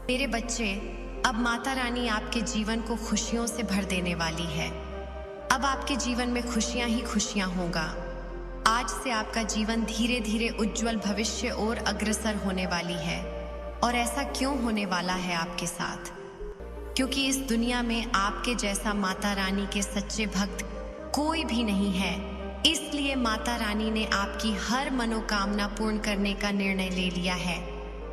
मेरे बच्चे, अब माता रानी आपके जीवन को खुशियों से भर देने वाली है। अब आपके जीवन में खुशियां ही खुशियां होगा। आज से आपका जीवन धीरे धीरे उज्जवल भविष्य और अग्रसर होने वाली है। और ऐसा क्यों होने वाला है आपके साथ? क्योंकि इस दुनिया में आपके जैसा माता रानी के सच्चे भक्त कोई भी नहीं है। इसलिए माता रानी ने आपकी हर मनोकामना पूर्ण करने का निर्णय ले लिया है।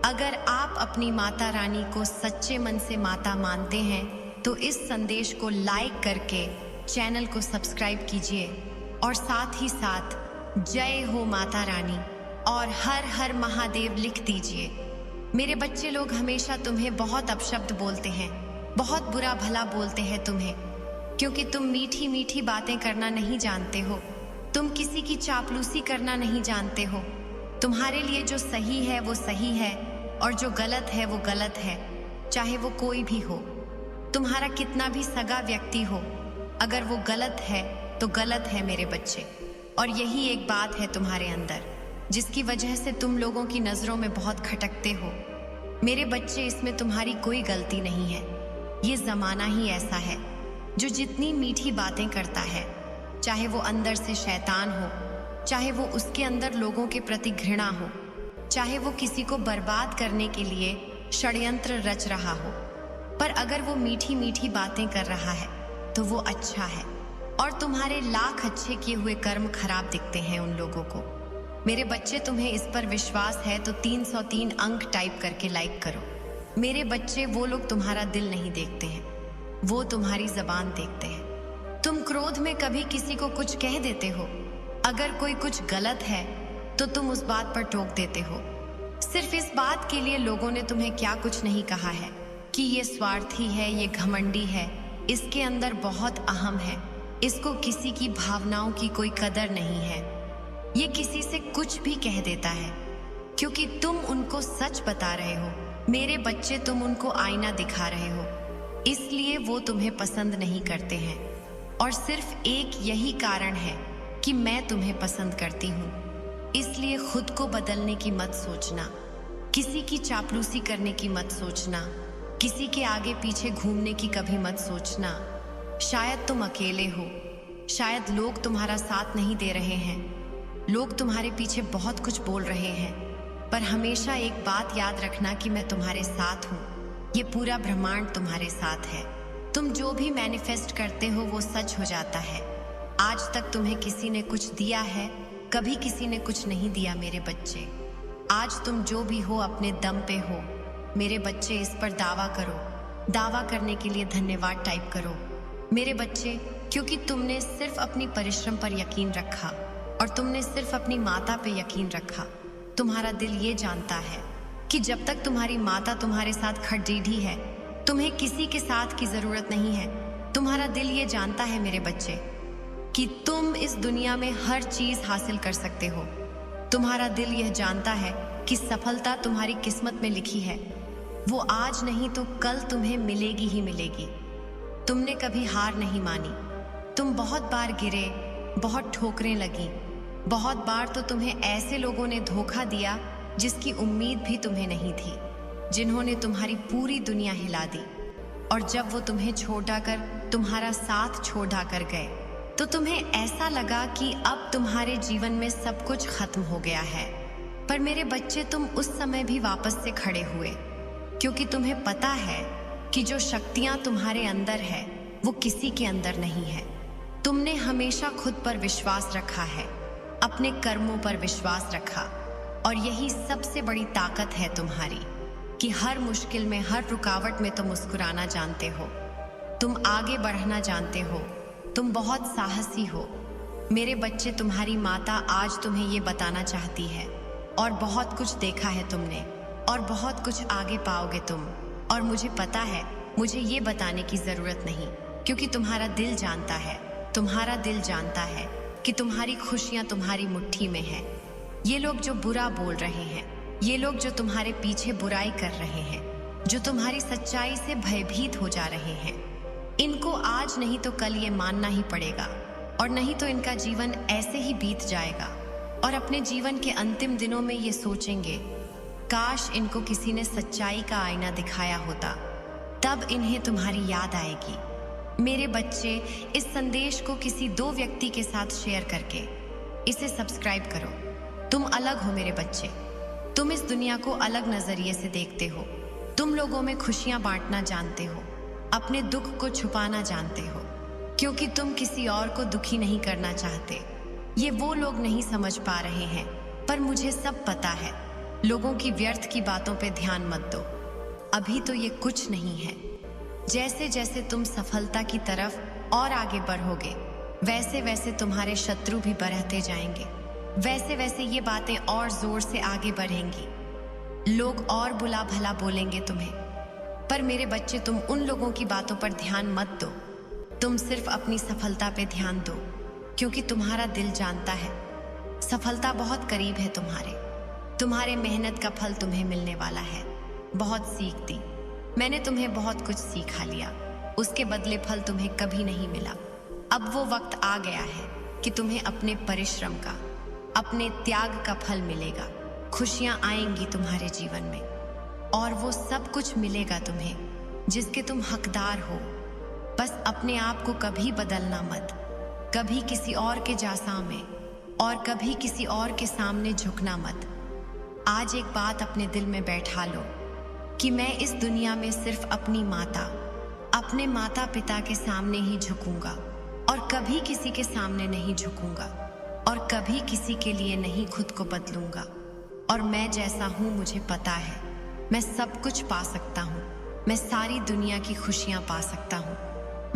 अगर आप अपनी माता रानी को सच्चे मन से माता मानते हैं तो इस संदेश को लाइक करके चैनल को सब्सक्राइब कीजिए और साथ ही साथ जय हो माता रानी और हर हर महादेव लिख दीजिए। मेरे बच्चे लोग हमेशा तुम्हें बहुत अपशब्द बोलते हैं, बहुत बुरा भला बोलते हैं तुम्हें, क्योंकि तुम मीठी मीठी बातें करना नहीं जानते हो। तुम किसी की चापलूसी करना नहीं जानते हो। तुम्हारे लिए जो सही है वो सही है और जो गलत है वो गलत है, चाहे वो कोई भी हो। तुम्हारा कितना भी सगा व्यक्ति हो, अगर वो गलत है तो गलत है मेरे बच्चे। और यही एक बात है तुम्हारे अंदर जिसकी वजह से तुम लोगों की नजरों में बहुत खटकते हो। मेरे बच्चे, इसमें तुम्हारी कोई गलती नहीं है। ये जमाना ही ऐसा है जो जितनी मीठी बातें करता है, चाहे वो अंदर से शैतान हो, चाहे वो उसके अंदर लोगों के प्रति घृणा हो, चाहे वो किसी को बर्बाद करने के लिए षड्यंत्र रच रहा हो, पर अगर वो मीठी मीठी बातें कर रहा है तो वो अच्छा है। और तुम्हारे लाख अच्छे किए हुए कर्म खराब दिखते हैं उन लोगों को। मेरे बच्चे, तुम्हें इस पर विश्वास है तो 303 अंक टाइप करके लाइक करो। मेरे बच्चे, वो लोग तुम्हारा दिल नहीं देखते हैं, वो तुम्हारी जबान देखते हैं। तुम क्रोध में कभी किसी को कुछ कह देते हो। अगर कोई कुछ गलत है तो तुम उस बात पर टोक देते हो। सिर्फ इस बात के लिए लोगों ने तुम्हें क्या कुछ नहीं कहा है कि ये स्वार्थी है, ये घमंडी है, इसके अंदर बहुत अहम है, इसको किसी की भावनाओं की कोई कदर नहीं है। ये किसी से कुछ भी कह देता है क्योंकि तुम उनको सच बता रहे हो। मेरे बच्चे, तुम उनको आईना दिखा रहे हो, इसलिए वो तुम्हें पसंद नहीं करते हैं। और सिर्फ एक यही कारण है कि मैं तुम्हें पसंद करती हूँ। इसलिए खुद को बदलने की मत सोचना, किसी की चापलूसी करने की मत सोचना, किसी के आगे पीछे घूमने की कभी मत सोचना। शायद तुम अकेले हो, शायद लोग तुम्हारा साथ नहीं दे रहे हैं, लोग तुम्हारे पीछे बहुत कुछ बोल रहे हैं, पर हमेशा एक बात याद रखना कि मैं तुम्हारे साथ हूँ। ये पूरा ब्रह्मांड तुम्हारे साथ है। तुम जो भी मैनिफेस्ट करते हो वो सच हो जाता है। आज तक तुम्हें किसी ने कुछ दिया है, कभी किसी ने कुछ नहीं दिया मेरे बच्चे। आज तुम जो भी हो अपने दम पे हो मेरे बच्चे। इस पर दावा करो। दावा करने के लिए धन्यवाद टाइप करो मेरे बच्चे, क्योंकि तुमने सिर्फ अपनी परिश्रम पर यकीन रखा और तुमने सिर्फ अपनी माता पे यकीन रखा। तुम्हारा दिल ये जानता है कि जब तक तुम्हारी माता तुम्हारे साथ खड़ीढ़ी है, तुम्हें किसी के साथ की जरूरत नहीं है। तुम्हारा दिल ये जानता है मेरे बच्चे कि तुम इस दुनिया में हर चीज हासिल कर सकते हो। तुम्हारा दिल यह जानता है कि सफलता तुम्हारी किस्मत में लिखी है। वो आज नहीं तो कल तुम्हें मिलेगी ही मिलेगी। तुमने कभी हार नहीं मानी। तुम बहुत बार गिरे, बहुत ठोकरें लगी, बहुत बार तो तुम्हें ऐसे लोगों ने धोखा दिया जिसकी उम्मीद भी तुम्हें नहीं थी, जिन्होंने तुम्हारी पूरी दुनिया हिला दी। और जब वो तुम्हें छोड़ कर तुम्हारा साथ छोड़ कर गए तो तुम्हें ऐसा लगा कि अब तुम्हारे जीवन में सब कुछ खत्म हो गया है। पर मेरे बच्चे, तुम उस समय भी वापस से खड़े हुए, क्योंकि तुम्हें पता है कि जो शक्तियां तुम्हारे अंदर है वो किसी के अंदर नहीं है। तुमने हमेशा खुद पर विश्वास रखा है, अपने कर्मों पर विश्वास रखा, और यही सबसे बड़ी ताकत है तुम्हारी कि हर मुश्किल में, हर रुकावट में तुम मुस्कुराना जानते हो, तुम आगे बढ़ना जानते हो, तुम बहुत साहसी हो। मेरे बच्चे, तुम्हारी माता आज तुम्हें ये बताना चाहती है, और बहुत कुछ देखा है तुमने, और बहुत कुछ आगे पाओगे तुम। और मुझे पता है, मुझे ये बताने की जरूरत नहीं, क्योंकि तुम्हारा दिल जानता है, तुम्हारा दिल जानता है कि तुम्हारी खुशियां तुम्हारी मुट्ठी में है। ये लोग जो बुरा बोल रहे हैं, ये लोग जो तुम्हारे पीछे बुराई कर रहे हैं, जो तुम्हारी सच्चाई से भयभीत हो जा रहे हैं, इनको आज नहीं तो कल ये मानना ही पड़ेगा, और नहीं तो इनका जीवन ऐसे ही बीत जाएगा और अपने जीवन के अंतिम दिनों में ये सोचेंगे काश इनको किसी ने सच्चाई का आईना दिखाया होता, तब इन्हें तुम्हारी याद आएगी। मेरे बच्चे, इस संदेश को किसी 2 व्यक्ति के साथ शेयर करके इसे सब्सक्राइब करो। तुम अलग हो मेरे बच्चे, तुम इस दुनिया को अलग नजरिए से देखते हो। तुम लोगों में खुशियां बांटना जानते हो, अपने दुख को छुपाना जानते हो, क्योंकि तुम किसी और को दुखी नहीं करना चाहते। ये वो लोग नहीं समझ पा रहे हैं, पर मुझे सब पता है। लोगों की व्यर्थ की बातों पे ध्यान मत दो, अभी तो ये कुछ नहीं है। जैसे जैसे तुम सफलता की तरफ और आगे बढ़ोगे, वैसे वैसे तुम्हारे शत्रु भी बढ़ते जाएंगे, वैसे वैसे ये बातें और जोर से आगे बढ़ेंगी। लोग और बुला भला बोलेंगे तुम्हें, पर मेरे बच्चे, तुम उन लोगों की बातों पर ध्यान मत दो। तुम सिर्फ अपनी सफलता पे ध्यान दो, क्योंकि तुम्हारा दिल जानता है सफलता बहुत करीब है तुम्हारे मेहनत का फल तुम्हें मिलने वाला है। बहुत सीख दी मैंने तुम्हें, बहुत कुछ सिखा लिया, उसके बदले फल तुम्हें कभी नहीं मिला। अब वो वक्त आ गया है कि तुम्हें अपने परिश्रम का, अपने त्याग का फल मिलेगा। खुशियां आएंगी तुम्हारे जीवन में, और वो सब कुछ मिलेगा तुम्हें जिसके तुम हकदार हो। बस अपने आप को कभी बदलना मत, कभी किसी और के जैसा में और कभी किसी और के सामने झुकना मत। आज एक बात अपने दिल में बैठा लो कि मैं इस दुनिया में सिर्फ अपने माता पिता के सामने ही झुकूंगा, और कभी किसी के सामने नहीं झुकूंगा, और कभी किसी के लिए नहीं खुद को बदलूंगा। और मैं जैसा हूं मुझे पता है, मैं सब कुछ पा सकता हूं, मैं सारी दुनिया की खुशियां पा सकता हूं।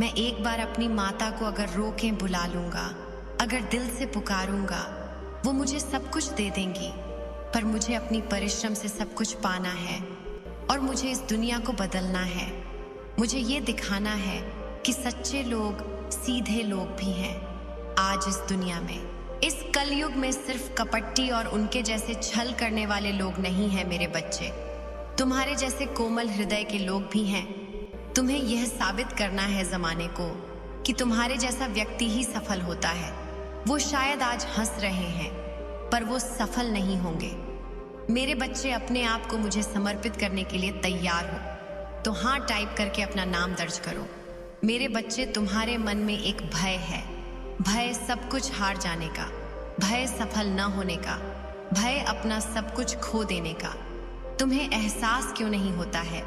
मैं एक बार अपनी माता को अगर रोके बुला लूंगा, अगर दिल से पुकारूंगा, वो मुझे सब कुछ दे देंगी। पर मुझे अपनी परिश्रम से सब कुछ पाना है, और मुझे इस दुनिया को बदलना है। मुझे ये दिखाना है कि सच्चे लोग, सीधे लोग भी हैं आज इस दुनिया में। इस कलयुग में सिर्फ कपट्टी और उनके जैसे छल करने वाले लोग नहीं हैं मेरे बच्चे, तुम्हारे जैसे कोमल हृदय के लोग भी हैं। तुम्हें यह साबित करना है जमाने को कि तुम्हारे जैसा व्यक्ति ही सफल होता है। वो शायद आज हंस रहे हैं, पर वो सफल नहीं होंगे। मेरे बच्चे, अपने आप को मुझे समर्पित करने के लिए तैयार हो तो हाँ टाइप करके अपना नाम दर्ज करो। मेरे बच्चे, तुम्हारे मन में एक भय है, भय सब कुछ हार जाने का, भय सफल न होने का, भय अपना सब कुछ खो देने का। तुम्हें एहसास क्यों नहीं होता है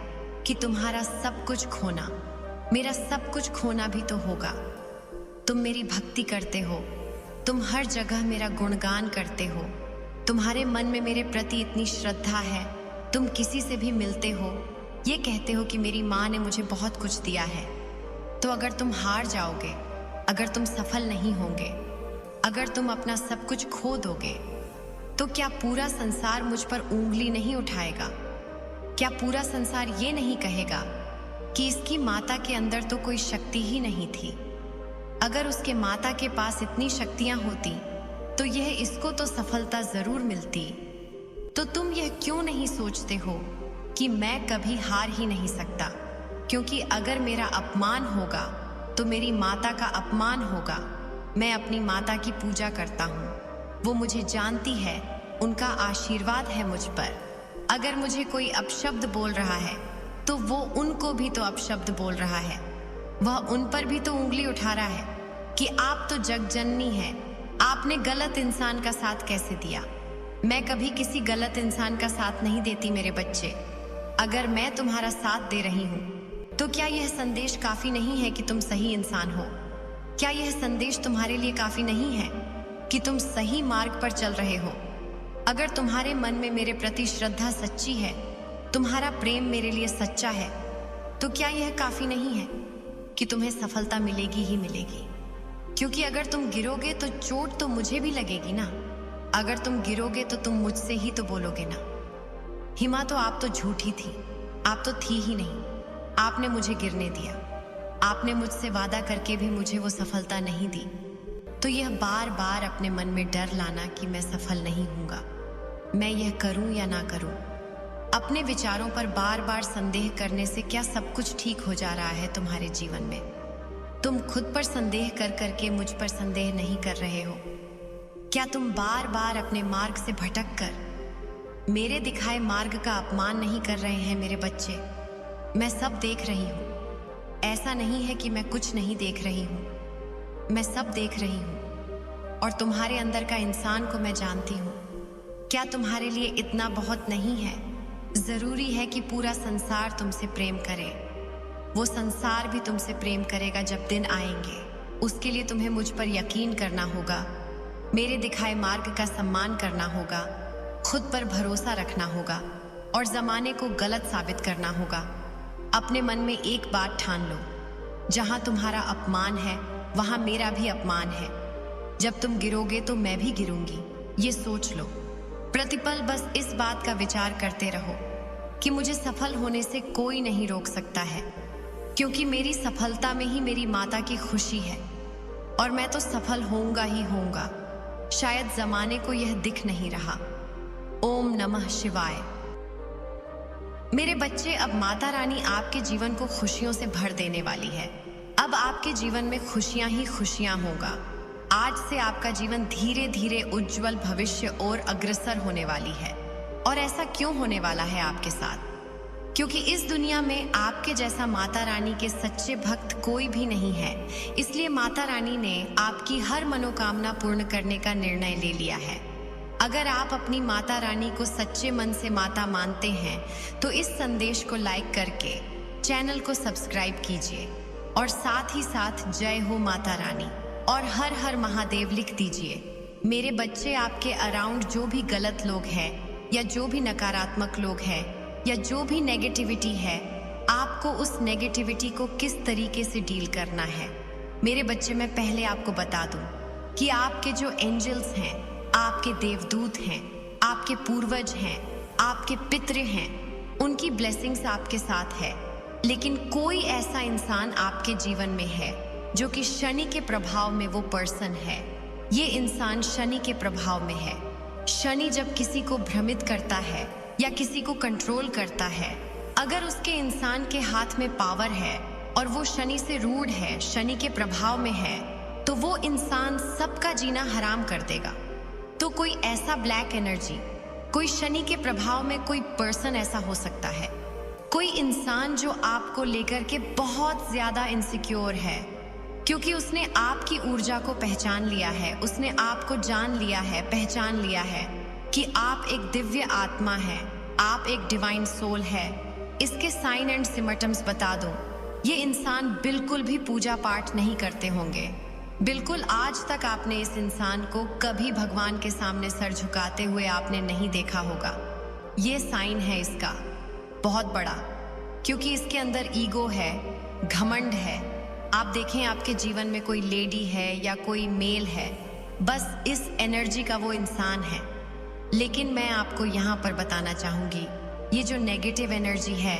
कि तुम्हारा सब कुछ खोना, मेरा सब कुछ खोना भी तो होगा। तुम मेरी भक्ति करते हो, तुम हर जगह मेरा गुणगान करते हो, तुम्हारे मन में मेरे प्रति इतनी श्रद्धा है। तुम किसी से भी मिलते हो, ये कहते हो कि मेरी माँ ने मुझे बहुत कुछ दिया है। तो अगर तुम हार जाओगे, अगर तुम सफल नहीं होंगे, अगर तुम अपना सब कुछ खो दोगे, तो क्या पूरा संसार मुझ पर उंगली नहीं उठाएगा? क्या पूरा संसार ये नहीं कहेगा कि इसकी माता के अंदर तो कोई शक्ति ही नहीं थी? अगर उसके माता के पास इतनी शक्तियां होती तो यह इसको तो सफलता जरूर मिलती। तो तुम यह क्यों नहीं सोचते हो कि मैं कभी हार ही नहीं सकता? क्योंकि अगर मेरा अपमान होगा तो मेरी माता का अपमान होगा। मैं अपनी माता की पूजा करता हूँ, वो मुझे जानती है, उनका आशीर्वाद है मुझ पर। अगर मुझे कोई अपशब्द बोल रहा है तो वो उनको भी तो अपशब्द बोल रहा है, वह उन पर भी तो उंगली उठा रहा है कि आप तो जगजननी हैं, आपने गलत इंसान का साथ कैसे दिया? मैं कभी किसी गलत इंसान का साथ नहीं देती मेरे बच्चे। अगर मैं तुम्हारा साथ दे रही हूँ तो क्या यह संदेश काफी नहीं है कि तुम सही इंसान हो? क्या यह संदेश तुम्हारे लिए काफी नहीं है कि तुम सही मार्ग पर चल रहे हो? अगर तुम्हारे मन में मेरे प्रति श्रद्धा सच्ची है, तुम्हारा प्रेम मेरे लिए सच्चा है, तो क्या यह काफी नहीं है कि तुम्हें सफलता मिलेगी ही मिलेगी? क्योंकि अगर तुम गिरोगे तो चोट तो मुझे भी लगेगी ना। अगर तुम गिरोगे तो तुम मुझसे ही तो बोलोगे ना, हिमा तो आप तो झूठी थी, आप तो थी ही नहीं, आपने मुझे गिरने दिया, आपने मुझसे वादा करके भी मुझे वो सफलता नहीं दी। तो यह बार बार अपने मन में डर लाना कि मैं सफल नहीं होऊंगा, मैं यह करूं या ना करूं, अपने विचारों पर बार बार संदेह करने से क्या सब कुछ ठीक हो जा रहा है तुम्हारे जीवन में? तुम खुद पर संदेह कर करके मुझ पर संदेह नहीं कर रहे हो? क्या तुम बार बार अपने मार्ग से भटक कर मेरे दिखाए मार्ग का अपमान नहीं कर रहे हैं मेरे बच्चे। मैं सब देख रही हूँ। ऐसा नहीं है कि मैं कुछ नहीं देख रही हूँ, मैं सब देख रही हूँ। और तुम्हारे अंदर का इंसान को मैं जानती हूँ। क्या तुम्हारे लिए इतना बहुत नहीं है? जरूरी है कि पूरा संसार तुमसे प्रेम करे। वो संसार भी तुमसे प्रेम करेगा जब दिन आएंगे। उसके लिए तुम्हें मुझ पर यकीन करना होगा, मेरे दिखाए मार्ग का सम्मान करना होगा, खुद पर भरोसा रखना होगा और जमाने को गलत साबित करना होगा। अपने मन में एक बात ठान लो, जहां तुम्हारा अपमान है वहां मेरा भी अपमान है। जब तुम गिरोगे तो मैं भी गिरूंगी, ये सोच लो। प्रतिपल बस इस बात का विचार करते रहो कि मुझे सफल होने से कोई नहीं रोक सकता है, क्योंकि मेरी सफलता में ही मेरी माता की खुशी है और मैं तो सफल होऊंगा ही होऊंगा। शायद जमाने को यह दिख नहीं रहा। ओम नमः शिवाय। मेरे बच्चे, अब माता रानी आपके जीवन को खुशियों से भर देने वाली है। अब आपके जीवन में खुशियां ही खुशियां होगा। आज से आपका जीवन धीरे धीरे उज्जवल भविष्य और अग्रसर होने वाली है। और ऐसा क्यों होने वाला है आपके साथ? क्योंकि इस दुनिया में आपके जैसा माता रानी के सच्चे भक्त कोई भी नहीं है। इसलिए माता रानी ने आपकी हर मनोकामना पूर्ण करने का निर्णय ले लिया है। अगर आप अपनी माता रानी को सच्चे मन से माता मानते हैं तो इस संदेश को लाइक करके चैनल को सब्सक्राइब कीजिए और साथ ही साथ जय हो माता रानी और हर हर महादेव लिख दीजिए। मेरे बच्चे, आपके अराउंड जो भी गलत लोग हैं या जो भी नकारात्मक लोग हैं या जो भी नेगेटिविटी है, आपको उस नेगेटिविटी को किस तरीके से डील करना है। मेरे बच्चे, मैं पहले आपको बता दूं कि आपके जो एंजल्स हैं, आपके देवदूत हैं, आपके पूर्वज हैं, आपके पितृ हैं, उनकी ब्लेसिंग्स आपके साथ है। लेकिन कोई ऐसा इंसान आपके जीवन में है जो कि शनि के प्रभाव में वो पर्सन है। ये इंसान शनि के प्रभाव में है। शनि जब किसी को भ्रमित करता है या किसी को कंट्रोल करता है, अगर उसके इंसान के हाथ में पावर है और वो शनि से रूढ़ है, शनि के प्रभाव में है, तो वो इंसान सबका जीना हराम कर देगा। तो कोई ऐसा ब्लैक एनर्जी, कोई शनि के प्रभाव में कोई पर्सन ऐसा हो सकता है, कोई इंसान जो आपको लेकर के बहुत ज्यादा इनसिक्योर है, क्योंकि उसने आपकी ऊर्जा को पहचान लिया है, उसने आपको जान लिया है, पहचान लिया है कि आप एक दिव्य आत्मा है, आप एक डिवाइन सोल है। इसके साइन एंड सिम्टम्स बता दूं, ये इंसान बिल्कुल भी पूजा पाठ नहीं करते होंगे। बिल्कुल आज तक आपने इस इंसान को कभी भगवान के सामने सर झुकाते हुए आपने नहीं देखा होगा। ये साइन है इसका बहुत बड़ा, क्योंकि इसके अंदर ईगो है, घमंड है। आप देखें, आपके जीवन में कोई लेडी है या कोई मेल है, बस इस एनर्जी का वो इंसान है। लेकिन मैं आपको यहाँ पर बताना चाहूँगी, ये जो नेगेटिव एनर्जी है,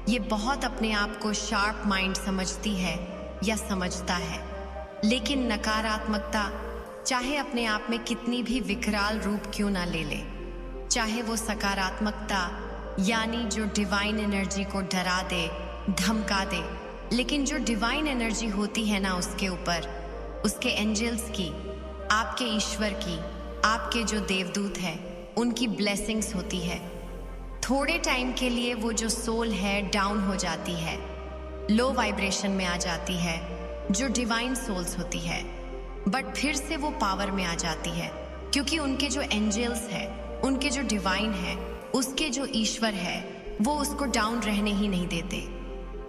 ये बहुत अपने आप को शार्प माइंड समझती है या समझता है। लेकिन नकारात्मकता चाहे अपने आप में कितनी भी विकराल रूप क्यों ना ले ले, चाहे वो सकारात्मकता यानी जो डिवाइन एनर्जी को डरा दे, धमका दे, लेकिन जो डिवाइन एनर्जी होती है ना, उसके ऊपर उसके एंजल्स की, आपके ईश्वर की, आपके जो देवदूत है, उनकी ब्लेसिंग्स होती है। थोड़े टाइम के लिए वो जो सोल है डाउन हो जाती है, लो वाइब्रेशन में आ जाती है, जो डिवाइन सोल्स होती है, बट फिर से वो पावर में आ जाती है, क्योंकि उनके जो एंजल्स है, उनके जो डिवाइन है, उसके जो ईश्वर है, वो उसको डाउन रहने ही नहीं देते।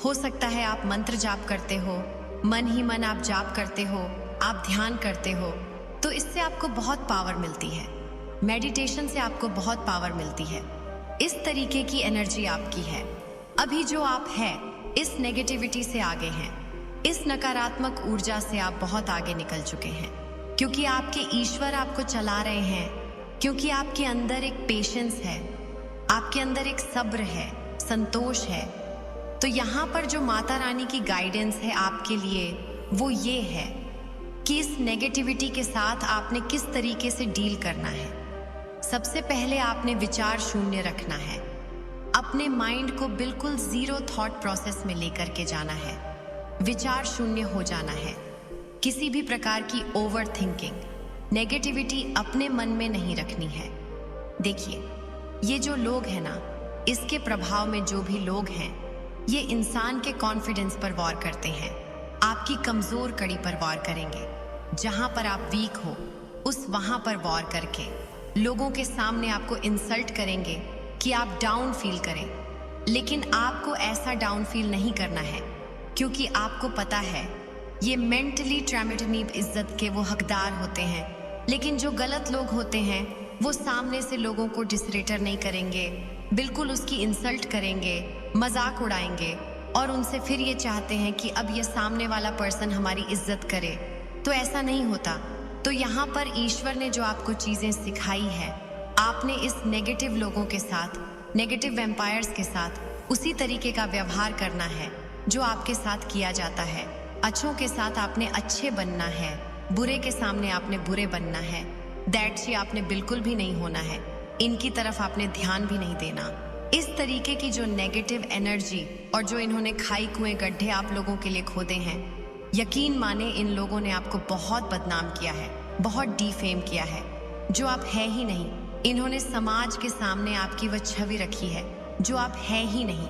हो सकता है आप मंत्र जाप करते हो, मन ही मन आप जाप करते हो, आप ध्यान करते हो, तो इससे आपको बहुत पावर मिलती है। मेडिटेशन से आपको बहुत पावर मिलती है। इस तरीके की एनर्जी आपकी है। अभी जो आप हैं, इस नेगेटिविटी से आगे हैं, इस नकारात्मक ऊर्जा से आप बहुत आगे निकल चुके हैं, क्योंकि आपके ईश्वर आपको चला रहे हैं, क्योंकि आपके अंदर एक पेशेंस है, आपके अंदर एक सब्र है, संतोष है। तो यहाँ पर जो माता रानी की गाइडेंस है आपके लिए, वो ये है कि इस नेगेटिविटी के साथ आपने किस तरीके से डील करना है। सबसे पहले आपने विचार शून्य रखना है, अपने माइंड को बिल्कुल जीरो थॉट प्रोसेस में लेकर के जाना है, विचार शून्य हो जाना है। किसी भी प्रकार की ओवर थिंकिंग, नेगेटिविटी अपने मन में नहीं रखनी है। देखिए, ये जो लोग हैं ना, इसके प्रभाव में जो भी लोग हैं, ये इंसान के कॉन्फिडेंस पर वॉर करते हैं, आपकी कमजोर कड़ी पर वॉर करेंगे। जहां पर आप वीक हो उस वहां पर वॉर करके लोगों के सामने आपको इंसल्ट करेंगे कि आप डाउन फील करें। लेकिन आपको ऐसा डाउन फील नहीं करना है, क्योंकि आपको पता है ये मेंटली ट्रॉमेटनीब इज्जत के वो हकदार होते हैं। लेकिन जो गलत लोग होते हैं वो सामने से लोगों को डिसरेटर नहीं करेंगे, बिल्कुल उसकी इंसल्ट करेंगे, मजाक उड़ाएंगे और उनसे फिर ये चाहते हैं कि अब ये सामने वाला पर्सन हमारी इज्जत करे। तो ऐसा नहीं होता। तो यहाँ पर ईश्वर ने जो आपको चीजें सिखाई है, आपने इस नेगेटिव लोगों के साथ, नेगेटिव वैम्पायर्स के साथ उसी तरीके का व्यवहार करना है जो आपके साथ किया जाता है। अच्छों के साथ आपने अच्छे बनना है, बुरे के सामने आपने बुरे बनना है। दैट्स आपने बिल्कुल भी नहीं होना है, इनकी तरफ आपने ध्यान भी नहीं देना। इस तरीके की जो नेगेटिव एनर्जी और जो इन्होंने खाई कुएं गड्ढे आप लोगों के लिए खोदे हैं, यकीन माने इन लोगों ने आपको बहुत बदनाम किया है, बहुत डिफेम किया है। जो आप है ही नहीं, इन्होंने समाज के सामने आपकी वह छवि रखी है जो आप है ही नहीं।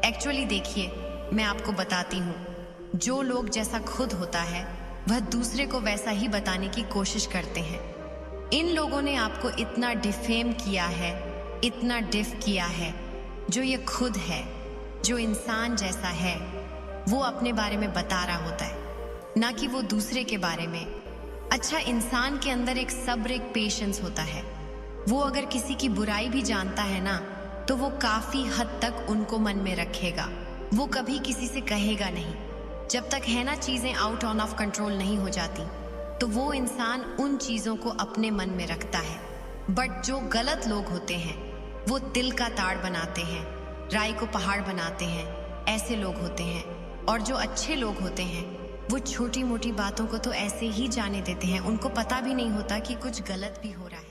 एक्चुअली देखिए, मैं आपको बताती हूँ, जो लोग जैसा खुद होता है वह दूसरे को वैसा ही बताने की कोशिश करते हैं। इन लोगों ने आपको इतना डिफेम किया है, इतना डिफ किया है, जो ये खुद है, जो इंसान जैसा है, वो अपने बारे में बता रहा होता है, ना कि वो दूसरे के बारे में। अच्छा, इंसान के अंदर एक सब्र, एक पेशेंस होता है। वो अगर किसी की बुराई भी जानता है ना, तो वो काफी हद तक उनको मन में रखेगा, वो कभी किसी से कहेगा नहीं। जब तक है ना चीजें आउट ऑफ कंट्रोल नहीं हो जाती, तो वो इंसान उन चीजों को अपने मन में रखता है। बट जो गलत लोग होते हैं वो तिल का ताड़ बनाते हैं, राई को पहाड़ बनाते हैं, ऐसे लोग होते हैं। और जो अच्छे लोग होते हैं वो छोटी मोटी बातों को तो ऐसे ही जाने देते हैं, उनको पता भी नहीं होता कि कुछ गलत भी हो रहा है।